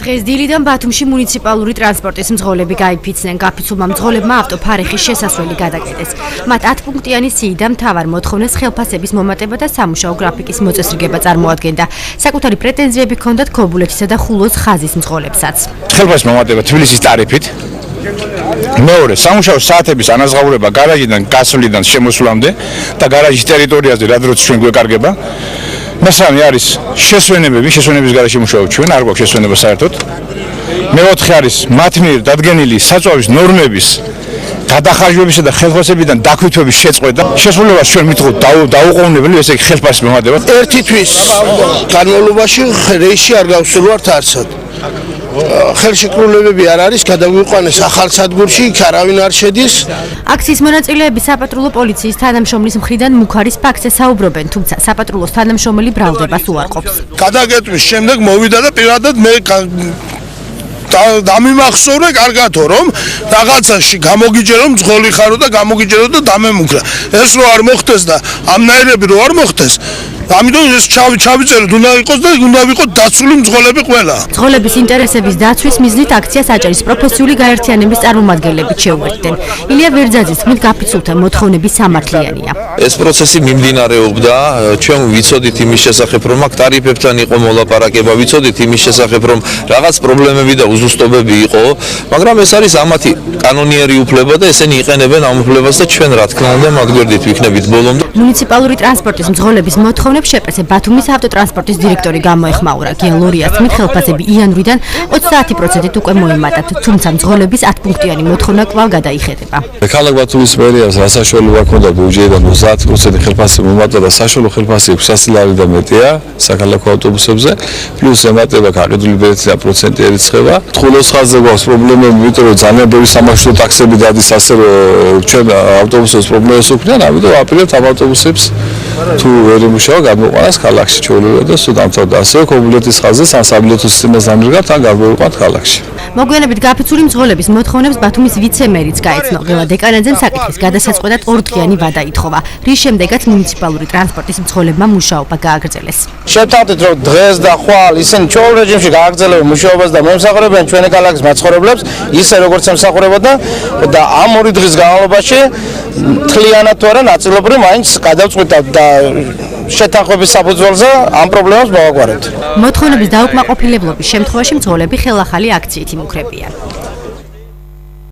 დღეს დილიდან ბათუმში მუნიციპალური ტრანსპორტის მძღოლები გაიფიცნენ. გაფიცულმა მძღოლებმა ავტოფარეხის შესასვლელი გადაკეტეს. მათ 10 პუნქტიანი სიი და მთავარ მოთხოვნას ხელფასების მომატება და სამუშაო გრაფიკის მოწესრიგება წარმოადგენდა. საკუთარი პრეტენზიები ჰქონდათ ქობულეთისა და ხულოს ხაზის მძღოლებსაც. ხელფასის მომატება თბილისის ტარიფით. მეორე, სამუშაო საათების ანაზღაურება გარაჟიდან გასვლიდან შემოსვლამდე და გარაჟის ტერიტორიაზე რა დროც ჩვენ გვეკარგება. მესამე არის შესვენების გარეშე მუშაობთ ჩვენ, არ გვაქვს შესვენება საერთოდ. მეოთხე არის მათ მიერ დადგენილი საწვავის ნორმების გადახარჯვებისა და ხელფასებიდან დაქვითვების შეწყვეტა. შესრულებას ჩვენ მითხოვთ დაუყოვნებელი, ესე იგი ხელფასის მომატება. ერთი თვის განმავლობაში რეისში არ გავსულვართ არსად. ხელშეკრულებები არ არის, გადავიყვანეს ახალ სადგურში, იქ არავინ არ შედის. აქციის მონაწილეები საპატრულო პოლიციის თანამშრომლის მხრიდან მუქარის ფაქტზე საუბრობენ, თუმცა საპატრულოს თანამშრომელი ბრალდებას უარყოფს. გადაგეტვის შემდეგ მოვიდა და პირადად მე დამიმახსოვრე კარგათო, რომ რაღაცაში გამოგიჯერო მძღოლი ხარო და გამოგიჯერო და დამემუქრა. ეს რო არ მოხდეს და ამნაირები რო არ მოხდეს, ამიტომ ეს ჩავიწერეთ, უნდა იყოს და უნდა ვიყოთ დაცული მძღოლები ყველა. მძღოლების ინტერესების დაცვის მიზნით აქციას აჭარის პროფესიული გაერთიანების წარმომადგენლებით შეუერთდნენ. ილია ვერძაძის თქმით, გაფიცულთა მოთხოვნები სამართლიანია. ეს პროცესი მიმდინარეობდა, ჩვენ ვიცოდით იმის შესახებ, რომ აქ ტარიფებთან იყო მოლაპარაკება, ვიცოდით იმის შესახებ, რომ რაღაც პრობლემები და უზუსტობები იყო, მაგრამ ეს არის ამათი კანონიერი უფლება და ესენი იყენებენ ამ უფლებას და ჩვენ რა თქმა უნდა მათ გვერდით ვიქნებით ბოლომდე. მუნიციპალური ტრანსპორტის მძღოლების მოთხოვნებს შეპრესე ბათუმის ავტოტრანსპორტის დირექტორი გამოეხმაურა. გია ლორიას თქმით, ხელფასები იანვრიდან 30%-ით უკვე მოემატათ, თუმცა მძღოლების 10 პუნქტიანი მოთხოვნა კვლავ გადაიხედება. ქალაქ ბათუმის მერიას რა საშუალება ჰქონდა ბიუჯეტიდან 30% ხელფასი მომატა და საშუალო ხელფასი 600 ლარი და მეტია საქალაქო ავტობუსებზე, პლუს ემატება გაყიდული ბილეთი და პროცენტი ერიცხება. ხულოს ხაზზე გვაქვს პრობლემები, იმიტომ რომ ძალიან ბევრი სამარშრუტო ტაქსები დადის, ასე რომ ჩვენ ავტობუსებს პრობლემას უქმნიან, ამიტომ ვაპირებთ ამ ავტობუსებს თუ ვერ იმუშავა გამოყვანას ქალაქში ჩვეულებრივად და სულ დამთავრდა. ასევე ქობულეთის ხაზზე სანსაბილეთო სისტემას ამჟღავნებთ ან გამოვიყვანთ ქალაქში. მოგვიანებით გაფიცული მძღოლების მოთხოვნებს ბათუმის ვიცე-მერიც გაეცნო. ღელა დეკანაძემ საკითხის გადასაწყვეტად 2 დღიანი ვადა ითხოვა, რის შემდეგაც მუნიციპალური ტრანსპორტის მძღოლებმა მუშაობა გააგრძელეს. შევთავაზეთ, რომ დღეს და ხვალ ისინი ჩვეულ რეჟიმში გააგრძელებენ მუშაობას და მომსახურებენ ჩვენი ქალაქის მაცხოვრებლებს, ისე როგორც ემსახურებოდა და ამ 2 დღის განმავლობაში თლიანად თუ არა ნაწილობრივ მაინც გადავწყვიტავთ და შეთანხმების საფუძველზე ამ პრობლემას მოვაგვარებთ. მოთხოვნების დაუკმაყოფილებლობის შემთხვევაში მძღოლები ხელახალი აქციით იმუქრებიან.